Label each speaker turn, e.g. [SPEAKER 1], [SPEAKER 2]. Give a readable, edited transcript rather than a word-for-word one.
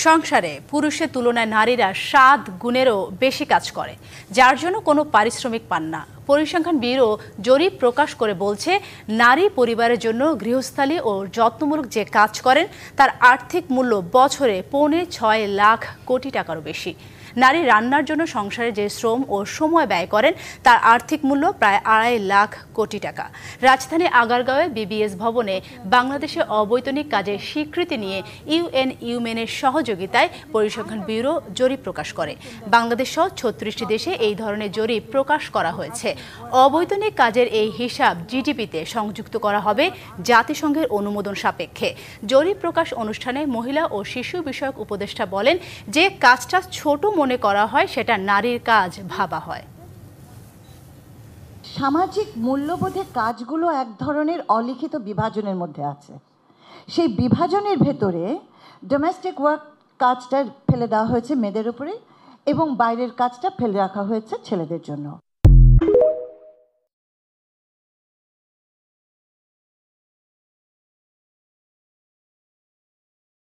[SPEAKER 1] সংসারে পুরুষের তুলনায় নারীরা 7 গুণেরও বেশি কাজ করে, যার জন্য কোনো পারিশ্রমিক পান না। পরিসংখ্যান ব্যুরো জরিপ প্রকাশ করে বলছে, নারী পরিবারের জন্য গৃহস্থালী ও যত্নমূলক যে কাজ করেন তার আর্থিক মূল্য বছরে 6.25 লাখ কোটি টাকারও বেশি। নারী রান্নার জন্য সংসারে যে শ্রম ও সময় ব্যয় করেন তার আর্থিক মূল্য প্রায় 2.5 লাখ কোটি টাকা। রাজধানী আগারগাঁওয়ে বিবিএস ভবনে বাংলাদেশে অবৈতনিক কাজের স্বীকৃতি নিয়ে ইউএন ইউমেনের সহযোগিতায় পরিসংখ্যান ব্যুরো জরিপ প্রকাশ করে। বাংলাদেশ সহ 36টি দেশে এই ধরনের জরিপ প্রকাশ করা হয়েছে। অবৈতনিক কাজের এই হিসাব জিডিপিতে সংযুক্ত করা হবে জাতিসংঘের অনুমোদন সাপেক্ষে। জরিপ প্রকাশ অনুষ্ঠানে মহিলা ও শিশু বিষয়ক উপদেষ্টা বলেন, যে কাজটা ছোট মনে করা হয় সেটা নারীর কাজ ভাবা হয়।
[SPEAKER 2] সামাজিক মূল্যবোধের কাজগুলো এক ধরনের অলিখিত বিভাজনের মধ্যে আছে। সেই বিভাজনের ভেতরে ডোমেস্টিক ওয়ার্ক কাজটা ফেলে দেওয়া হয়েছে মেয়েদের উপরে এবং বাইরের কাজটা ফেলে রাখা হয়েছে ছেলেদের জন্য।